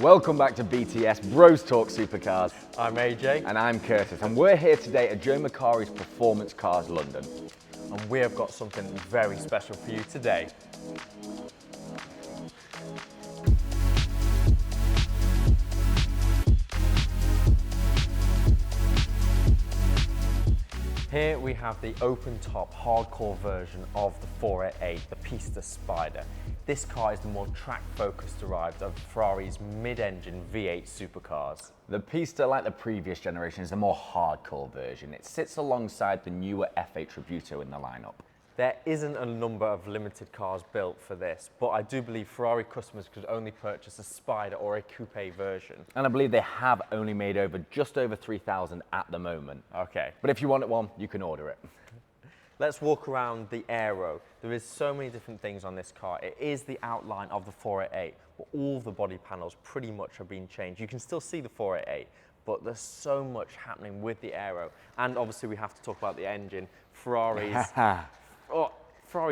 Welcome back to BTS Bros Talk Supercars. I'm AJ. And I'm Curtis, and we're here today at Joe MACARI's Performance Cars London. And we have got something very special for you today. Here we have the open-top hardcore version of the 488, the Pista Spider. This car is the more track-focused derived of Ferrari's mid-engine V8 supercars. The Pista, like the previous generation, is the more hardcore version. It sits alongside the newer F8 Tributo in the lineup. There isn't a number of limited cars built for this, but I do believe Ferrari customers could only purchase a Spider or a coupe version. And I believe they have only made just over 3,000 at the moment. Okay. But if you want one, you can order it. Let's walk around the aero. There is so many different things on this car. It is the outline of the 488, but all the body panels pretty much have been changed. You can still see the 488, but there's so much happening with the aero. And obviously we have to talk about the engine. Ferrari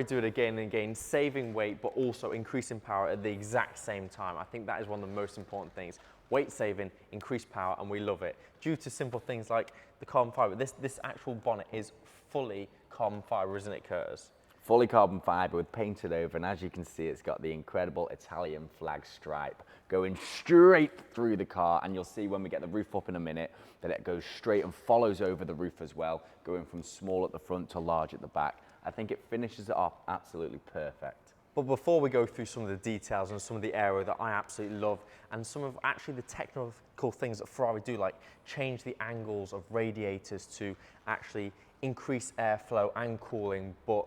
do it again and again, saving weight, but also increasing power at the exact same time. I think that is one of the most important things. Weight saving, increased power, and we love it. Due to simple things like the carbon fiber. This actual bonnet is fully carbon fiber, isn't it, Curtis? Fully carbon fiber with painted over, and as you can see, it's got the incredible Italian flag stripe going straight through the car, and you'll see when we get the roof up in a minute that it goes straight and follows over the roof as well, going from small at the front to large at the back. I think it finishes it off absolutely perfect. But before we go through some of the details and some of the aero that I absolutely love, and some of actually the technical things that Ferrari do, like change the angles of radiators to actually increase airflow and cooling, but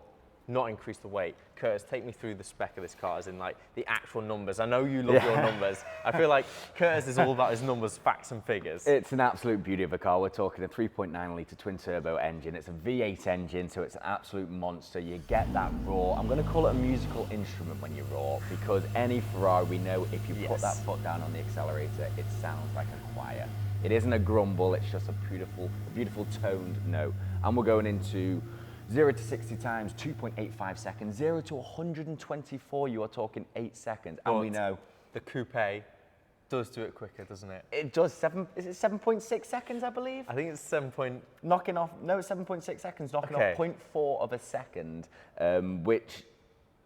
not increase the weight. Curtis, take me through the spec of this car, as in like the actual numbers. I know you love your numbers. I feel like Curtis is all about his numbers, facts and figures. It's an absolute beauty of a car. We're talking a 3.9 litre twin turbo engine. It's a V8 engine, so it's an absolute monster. You get that roar. I'm going to call it a musical instrument when you roar, because any Ferrari, we know if you put that foot down on the accelerator, it sounds like a choir. It isn't a grumble, it's just a beautiful toned note. And we're going into 0 to 60 times, 2.85 seconds. 0 to 124, you are talking 8 seconds. And we know the coupe does do it quicker, doesn't it? it does. Is it 7.6 seconds, I believe? I think it's 7 point... Knocking off, no, 7.6 seconds, knocking off 0.4 of a second, which,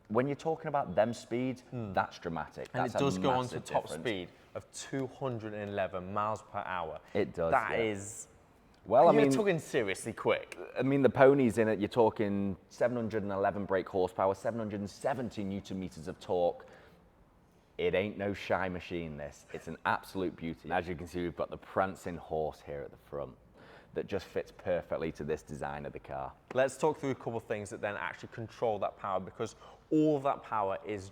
when you're talking about them speeds, that's dramatic. And that's it does go on to difference. top speed of 211 miles per hour. It does, That is... Well, I mean, you're talking seriously quick. I mean, the ponies in it, you're talking 711 brake horsepower, 770 Newton meters of torque. It ain't no shy machine, this. It's an absolute beauty. As you can see, we've got the prancing horse here at the front that just fits perfectly to this design of the car. Let's talk through a couple of things that then actually control that power, because all of that power is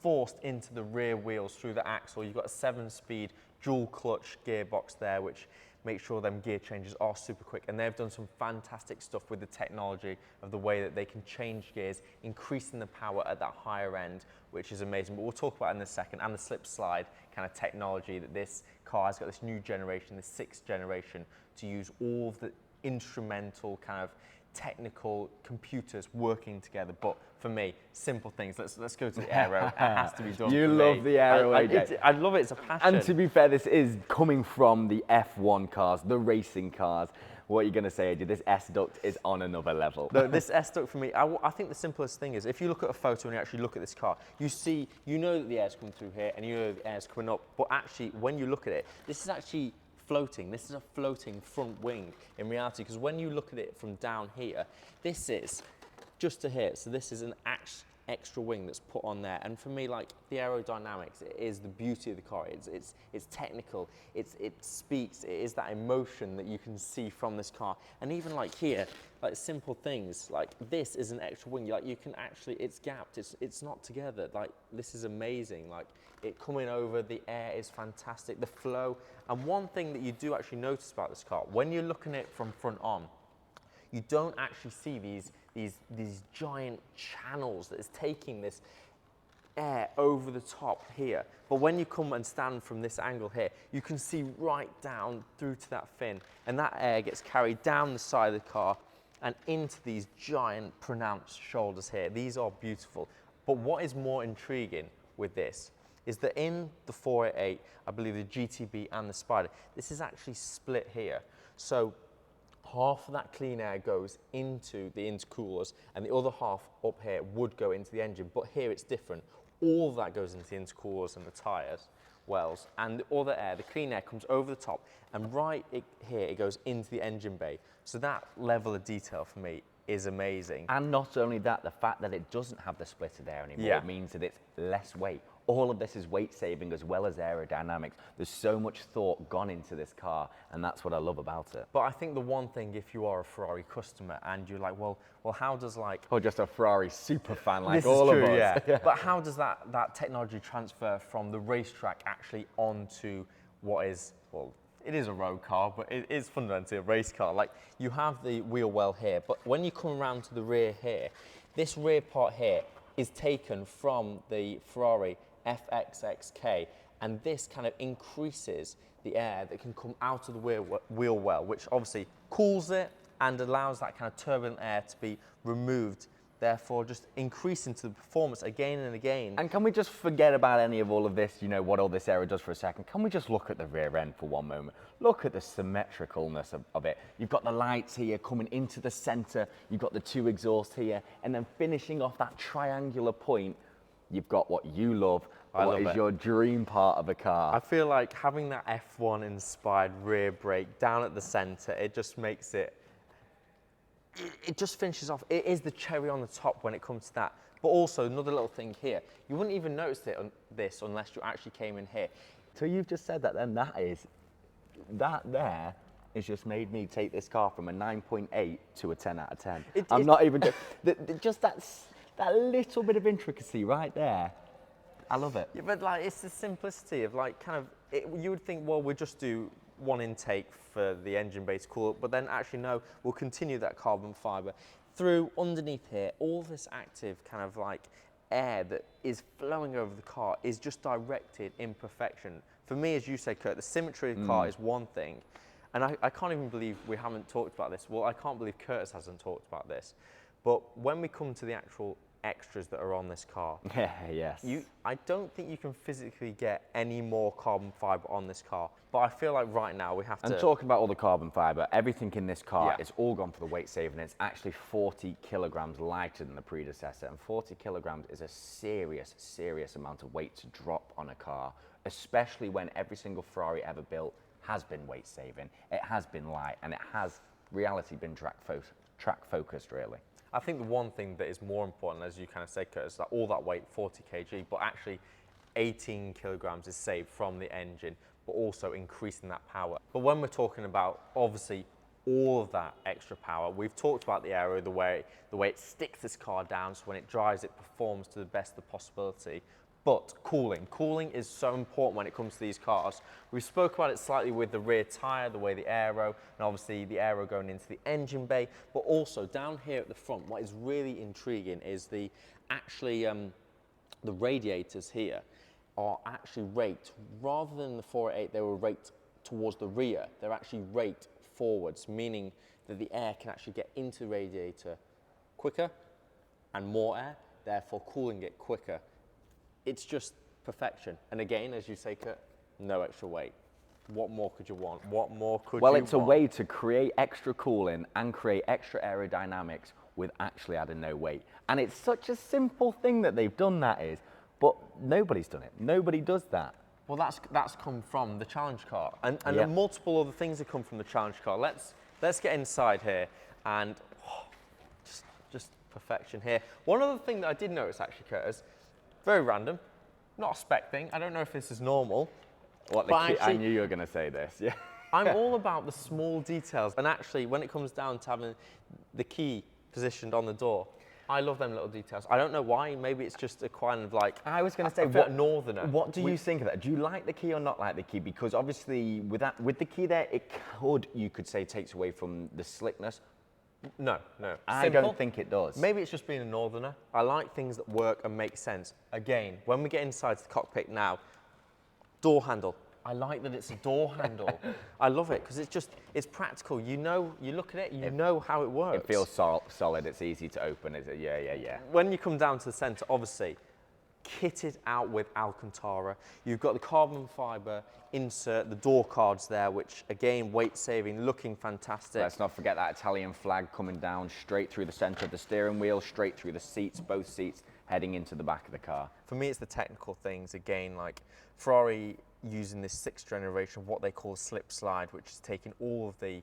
forced into the rear wheels through the axle. You've got a 7-speed dual clutch gearbox there, which make sure them gear changes are super quick, and they've done some fantastic stuff with the technology of the way that they can change gears, increasing the power at that higher end, which is amazing. But we'll talk about in a second, and the slip slide kind of technology that this car has got, this new generation, the 6th generation, to use all of the instrumental kind of technical computers working together. But for me, simple things. Let's go to the aero. It has to be done. You love the aero, I love it. It's a passion. And to be fair, this is coming from the F1 cars, the racing cars. What are you going to say, AJ? This S-duct is on another level. No, this S-duct for me, I think the simplest thing is, if you look at a photo and you actually look at this car, you know that the air's coming through here and you know the air's coming up, but actually when you look at it, this is actually floating. This is a floating front wing in reality, because when you look at it from down here, this is just to here. So this is an extra wing that's put on there. And for me, like the aerodynamics, it is the beauty of the car. It's technical. It speaks. It is that emotion that you can see from this car. And even like here, like simple things like this is an extra wing. Like you can actually, it's gapped. It's not together. Like this is amazing. Like it coming over, the air is fantastic. The flow. And one thing that you do actually notice about this car, when you're looking at it from front on, you don't actually see these giant channels that is taking this air over the top here. But when you come and stand from this angle here, you can see right down through to that fin, and that air gets carried down the side of the car and into these giant pronounced shoulders here. These are beautiful. But what is more intriguing with this is that in the 488, I believe the GTB and the Spider, this is actually split here. So half of that clean air goes into the intercoolers and the other half up here would go into the engine, but here it's different. All of that goes into the intercoolers and the tyres wells, and the other air, the clean air, comes over the top, and here it goes into the engine bay. So that level of detail for me is amazing. And not only that, the fact that it doesn't have the splitted air anymore means that it's less weight. All of this is weight saving as well as aerodynamics. There's so much thought gone into this car, and that's what I love about it. But I think the one thing, if you are a Ferrari customer and you're like, well, how does like... Or just a Ferrari super fan like this all is true, of us. Yeah. But how does that technology transfer from the racetrack actually onto what is, well, it is a road car, but it is fundamentally a race car. Like, you have the wheel well here, but when you come around to the rear here, this rear part here is taken from the Ferrari FXXK, and this kind of increases the air that can come out of the wheel well, which obviously cools it and allows that kind of turbulent air to be removed, therefore just increasing to the performance again and again. And can we just forget about any of all of this, you know, what all this aero does for a second? Can we just look at the rear end for one moment? Look at the symmetricalness of it. You've got the lights here coming into the center, you've got the two exhausts here, and then finishing off that triangular point, you've got what you love, what is your dream part of a car. I feel like having that F1 inspired rear brake down at the center, it just makes it just finishes off. It is the cherry on the top when it comes to that. But also another little thing here, you wouldn't even notice this unless you actually came in here. So you've just said that then, that there has just made me take this car from a 9.8 to a 10 out of 10. I'm not even, just that little bit of intricacy right there, I love it. Yeah, but like, it's the simplicity of like kind of, you would think, well, we'll just do one intake for the engine bay to cool up, but then actually no, we'll continue that carbon fiber through underneath here. All this active kind of like air that is flowing over the car is just directed in perfection. For me, as you said, Kurt, the symmetry of the car is one thing, and I can't even believe we haven't talked about this. Well, I can't believe Curtis hasn't talked about this, but when we come to the actual extras that are on this car. Yes. I don't think you can physically get any more carbon fiber on this car, but I feel like right now we have to... And talking about all the carbon fiber, everything in this car is all gone for the weight saving. It's actually 40 kilograms lighter than the predecessor, and 40 kilograms is a serious, serious amount of weight to drop on a car, especially when every single Ferrari ever built has been weight saving, it has been light, and it has, reality, been track focused, really. I think the one thing that is more important, as you kind of said, Curtis, is that all that weight, 40 kg, but actually 18 kilograms is saved from the engine, but also increasing that power. But when we're talking about, obviously, all of that extra power, we've talked about the aero, the way it sticks this car down, so when it drives, it performs to the best of the possibility. But cooling is so important when it comes to these cars. We spoke about it slightly with the rear tyre, the way the aero, and obviously the aero going into the engine bay, but also down here at the front, what is really intriguing is the radiators here are actually raked, rather than the 488, they were raked towards the rear, they're actually raked forwards, meaning that the air can actually get into the radiator quicker and more air, therefore cooling it quicker. It's just perfection. And again, as you say, Kurt, no extra weight. What more could you want? What more could you want? Well, it's a way to create extra cooling and create extra aerodynamics with actually adding no weight. And it's such a simple thing that they've done, that is, but nobody's done it. Nobody does that. Well, that's come from the challenge car. And multiple other things have come from the challenge car. Let's get inside here and just perfection here. One other thing that I did notice actually, Curtis, very random, not a spec thing. I don't know if this is normal. I knew you were going to say this, yeah. I'm all about the small details. And actually, when it comes down to having the key positioned on the door, I love them little details. I don't know why. Maybe it's just a kind of like... I was going to say, what northerner. What do you think of that? Do you like the key or not like the key? Because obviously, with the key there, you could say, takes away from the slickness. No. I don't think it does. Maybe it's just being a northerner. I like things that work and make sense. Again, when we get inside the cockpit now, door handle. I like that it's a door handle. I love it because it's practical. You know, you look at it, you know how it works. It feels solid. It's easy to open. Yeah. When you come down to the center, obviously, kitted out with Alcantara. You've got the carbon fiber insert, the door cards there, which again, weight saving, looking fantastic. Let's not forget that Italian flag coming down straight through the center of the steering wheel, straight through the seats, both seats heading into the back of the car. For me, it's the technical things. Again, like Ferrari using this 6th generation of what they call slip slide, which is taking all of the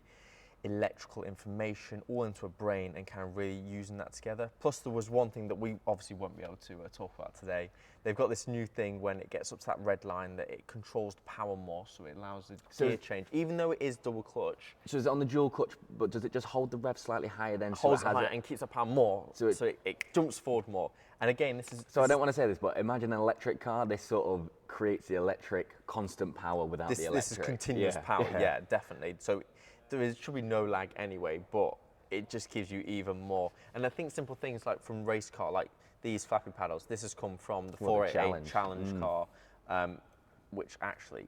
electrical information all into a brain and kind of really using that together. Plus, there was one thing that we obviously won't be able to talk about today. They've got this new thing when it gets up to that red line that it controls the power more, so it allows the gear change, even though it is double clutch. So is it on the dual clutch, but does it just hold the rev slightly higher then? Holds it higher and keeps the power more, so it jumps forward more. And again, this is... So I don't want to say this, but imagine an electric car, this sort of creates the electric constant power without the electric. This is continuous power, yeah, definitely. So there should be no lag anyway, but it just gives you even more. And I think simple things like from race car, like these flappy paddles, this has come from the 488 Challenge car, which actually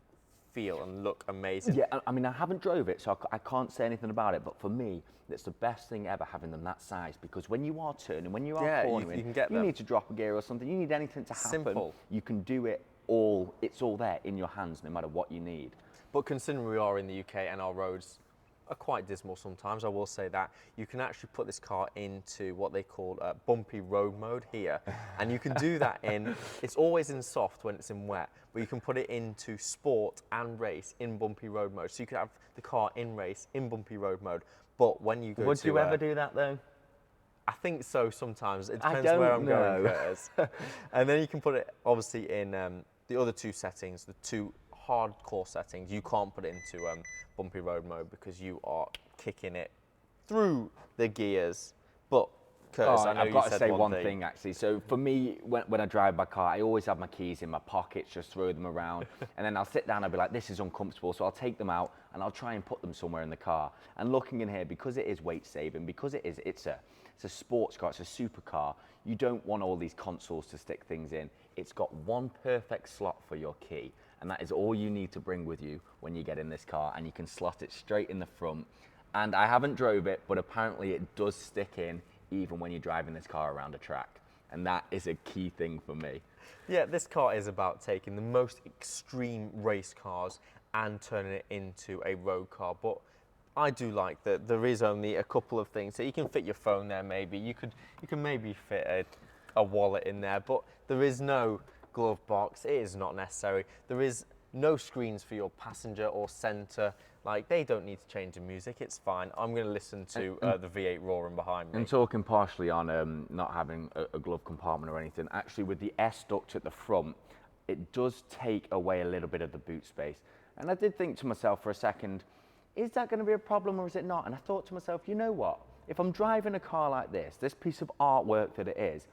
feel and look amazing. Yeah, I mean, I haven't drove it, so I can't say anything about it, but for me, it's the best thing ever having them that size, because when you are turning, when you are cornering, you need to drop a gear or something, you need anything to happen. Simple. You can do it all, it's all there in your hands, no matter what you need. But considering we are in the UK and our roads are quite dismal sometimes, I will say that, you can actually put this car into what they call bumpy road mode here. And you can do that it's always in soft when it's in wet, but you can put it into sport and race in bumpy road mode. So you could have the car in race, in bumpy road mode, but when you go Would you ever do that though? I think so sometimes. It depends where I'm going, Curtis. And then you can put it obviously in the other 2 settings, the 2 hardcore settings. You can't put it into bumpy road mode because you are kicking it through the gears. But Curtis, I know I've got you to said say one thing actually. So for me, when I drive my car, I always have my keys in my pockets, just throw them around, and then I'll sit down and I'll be like, this is uncomfortable, so I'll take them out and I'll try and put them somewhere in the car. And looking in here, because it is weight saving, because it's a sports car, it's a supercar, you don't want all these consoles to stick things in. It's got one perfect slot for your key, and that is all you need to bring with you when you get in this car, and you can slot it straight in the front. And I haven't drove it, but apparently it does stick in even when you're driving this car around a track, and that is a key thing for me. Yeah, this car is about taking the most extreme race cars and turning it into a road car, but I do like that there is only a couple of things. So you can fit your phone there maybe, you can maybe fit a wallet in there, but there is no glove box, it is not necessary. There is no screens for your passenger or center. Like, they don't need to change the music, it's fine. I'm going to listen to the V8 roaring behind me. And talking partially on not having a glove compartment or anything, actually with the S duct at the front, it does take away a little bit of the boot space. And I did think to myself for a second, is that going to be a problem or is it not? And I thought to myself, you know what? If I'm driving a car like this piece of artwork that it is,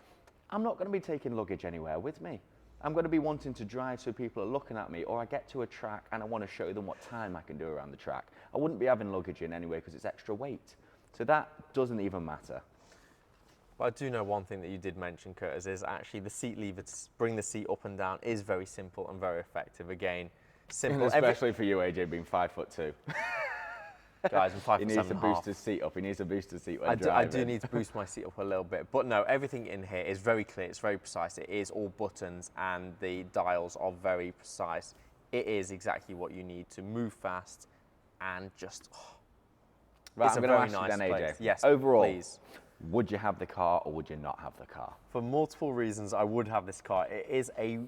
I'm not going to be taking luggage anywhere with me. I'm going to be wanting to drive so people are looking at me, or I get to a track and I want to show them what time I can do around the track. I wouldn't be having luggage in anyway because it's extra weight. So that doesn't even matter. But I do know one thing that you did mention, Curtis, is actually the seat lever to bring the seat up and down is very simple and very effective. Again, simple. Especially for you, AJ, being 5'2". Guys, I'm 5'7". He needs to boost his seat up. He needs to boost his seat when driving. I do need to boost my seat up a little bit. But no, everything in here is very clear. It's very precise. It is all buttons and the dials are very precise. It is exactly what you need to move fast and just... Right, it's I'm a going very to ask nice you then, AJ. place. Yes, overall, please. Would you have the car or would you not have the car? For multiple reasons, I would have this car. It is a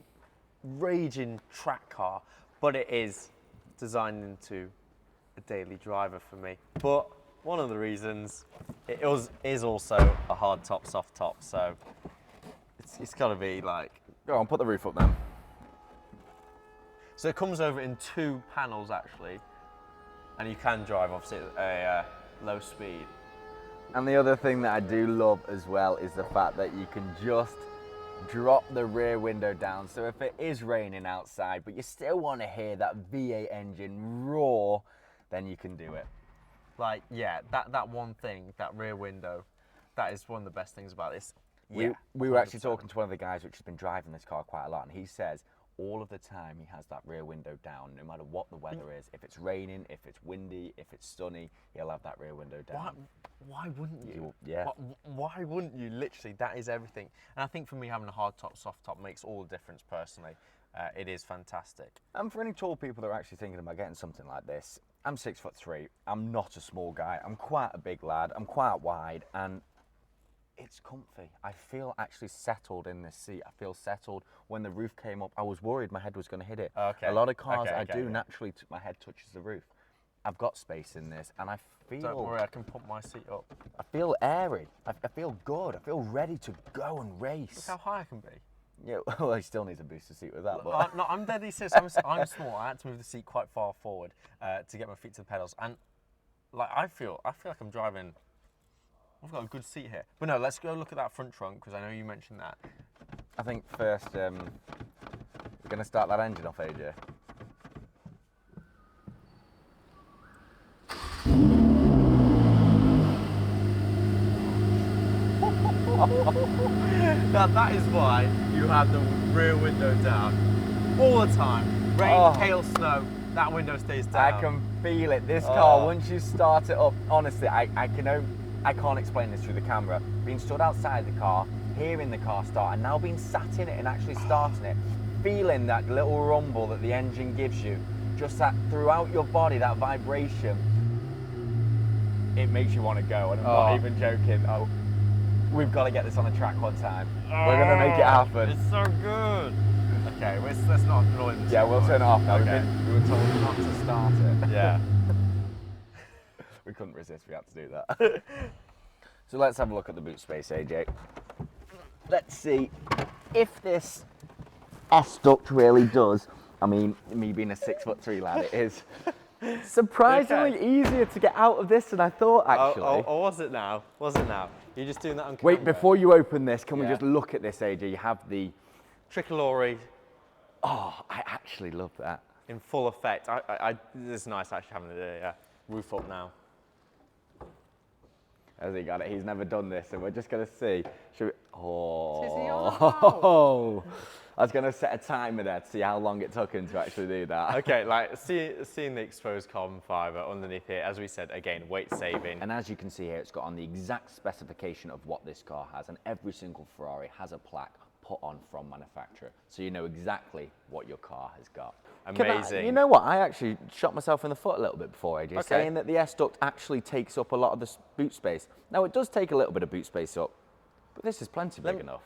raging track car, but it is designed into a daily driver for me. But one of the reasons, is also a hard top, soft top, so it's got to be like... Go on, put the roof up then. So it comes over in 2 panels actually, and you can drive obviously at a low speed. And the other thing that I do love as well is the fact that you can just drop the rear window down. So if it is raining outside, but you still want to hear that V8 engine roar, then you can do it. Like, yeah, that one thing, that rear window, that is one of the best things about this. We were actually talking to one of the guys which has been driving this car quite a lot, and he says all of the time he has that rear window down, no matter what the weather is. If it's raining, if it's windy, if it's sunny, he'll have that rear window down. Why wouldn't you? Yeah. Why wouldn't you? Literally, that is everything. And I think for me, having a hard top, soft top makes all the difference personally. It is fantastic. And for any tall people that are actually thinking about getting something like this, I'm 6'3". I'm not a small guy. I'm quite a big lad. I'm quite wide, and it's comfy. I feel actually settled in this seat. I feel settled. When the roof came up, I was worried my head was going to hit it. Okay. A lot of cars, naturally, my head touches the roof. I've got space in this, and I feel... Don't worry, I can pump my seat up. I feel airy. I feel good. I feel ready to go and race. Look how high I can be. Yeah, well, he still needs a booster seat with that. But No, I'm deadly serious. I'm small. I had to move the seat quite far forward to get my feet to the pedals, and like I feel like I'm driving. I've got a good seat here. But no, let's go look at that front trunk because I know you mentioned that. I think first we're going to start that engine off, AJ. Now that is why you have the rear window down all the time. Rain, hail, snow, that window stays down. I can feel it. This car, once you start it up, honestly, I can't explain this through the camera. Being stood outside the car, hearing the car start, and now being sat in it and actually starting it, feeling that little rumble that the engine gives you, just that throughout your body, that vibration, it makes you want to go. And I'm not even joking. We've got to get this on the track one time. We're going to make it happen. It's so good. Okay, let's not annoy them. Yeah, we'll turn it off now. Okay. We were told not to start it. Yeah. We couldn't resist, we had to do that. So let's have a look at the boot space, AJ. Let's see if this S-duct really does. I mean, me being a 6'3" lad, it is surprisingly easier to get out of this than I thought, actually. Oh, was it now? Was it now? You're just doing that on camera. Wait, before you open this, can we just look at this, AJ? You have the... Tricolore. Oh, I actually love that. In full effect. This is nice actually having the roof up now. Has he got it? He's never done this, and we're just going to see. Should we... I was going to set a timer there to see how long it took him to actually do that. Okay, like seeing the exposed carbon fibre underneath here, as we said, again, weight saving. And as you can see here, it's got on the exact specification of what this car has, and every single Ferrari has a plaque put on from manufacturer, so you know exactly what your car has got. Amazing. You know what? I actually shot myself in the foot a little bit before, AJ, saying that the S-duct actually takes up a lot of the boot space. Now, it does take a little bit of boot space up, but this is plenty big enough.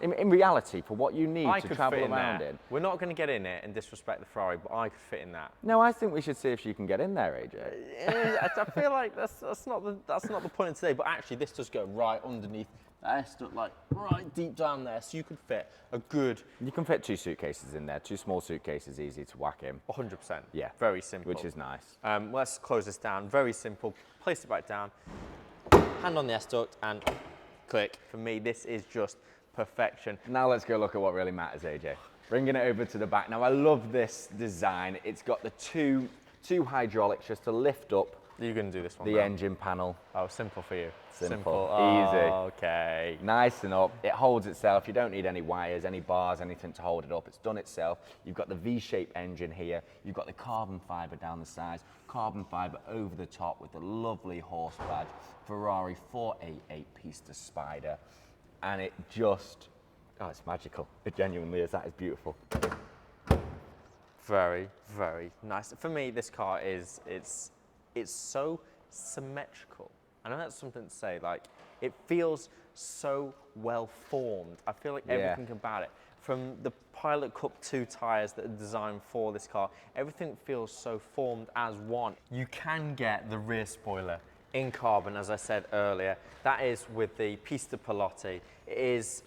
In reality, for what you need to travel around in. We're not going to get in it and disrespect the Ferrari, but I could fit in that. No, I think we should see if you can get in there, AJ. I feel like that's not the point of today, but actually this does go right underneath. That stuck like right deep down there, so you could fit a good... You can fit 2 suitcases in there, 2 small suitcases, easy to whack in. 100%. Yeah. Very simple. Which is nice. Let's close this down. Very simple. Place it back down. Hand on the S-duct and click. For me, this is just perfection. Now let's go look at what really matters, AJ. Bringing it over to the back. Now I love this design. It's got the two hydraulics just to lift up. You're going to do this one. The engine panel. Oh, simple for you. Simple. Easy. Okay. Nice and up. It holds itself. You don't need any wires, any bars, anything to hold it up. It's done itself. You've got the V-shaped engine here. You've got the carbon fibre down the sides, carbon fibre over the top with the lovely horse badge, Ferrari 488 Pista Spider. And it just, it's magical. It genuinely is. That is beautiful. Very, very nice. For me, this car it's so symmetrical. I know that's something to say, like, it feels so well formed. I feel like everything about it, from the Pilot Cup 2 tyres that are designed for this car, everything feels so formed as one. You can get the rear spoiler in carbon, as I said earlier. That is with the Pista Pilotti. It is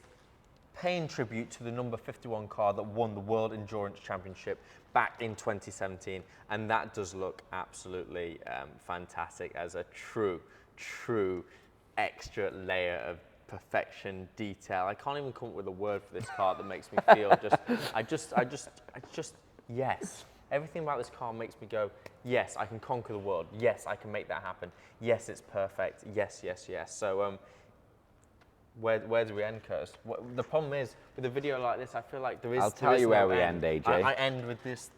paying tribute to the number 51 car that won the World Endurance Championship back in 2017, and that does look absolutely fantastic as a true extra layer of perfection, detail. I can't even come up with a word for this car that makes me feel yes. Everything about this car makes me go, yes, I can conquer the world. Yes, I can make that happen. Yes, it's perfect. Yes, yes, yes. So where do we end, Curtis? The problem is, with a video like this, I feel like there is. I'll tell you where we end, AJ. I end with this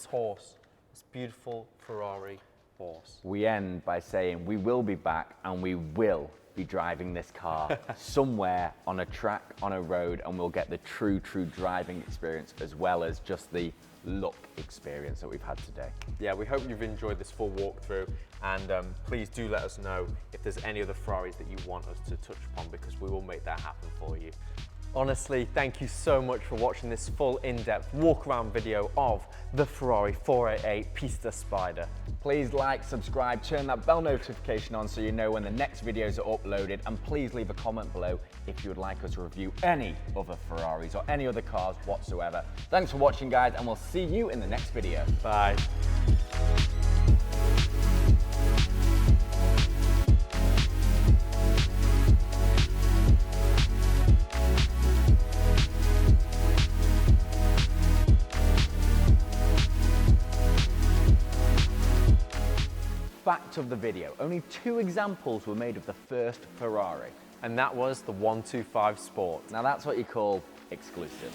horse, this beautiful Ferrari horse. We end by saying we will be back and we will be driving this car somewhere on a track, on a road, and we'll get the true driving experience as well as just the look experience that we've had today. Yeah, we hope you've enjoyed this full walkthrough, and please do let us know if there's any other Ferraris that you want us to touch upon, because we will make that happen for you. Honestly, thank you so much for watching this full in-depth walk-around video of the Ferrari 488 Pista Spider. Please like, subscribe, turn that bell notification on so you know when the next videos are uploaded, and please leave a comment below if you would like us to review any other Ferraris or any other cars whatsoever. Thanks for watching, guys, and we'll see you in the next video. Bye. Fact of the video, only 2 examples were made of the first Ferrari. And that was the 125 Sport. Now that's what you call exclusive.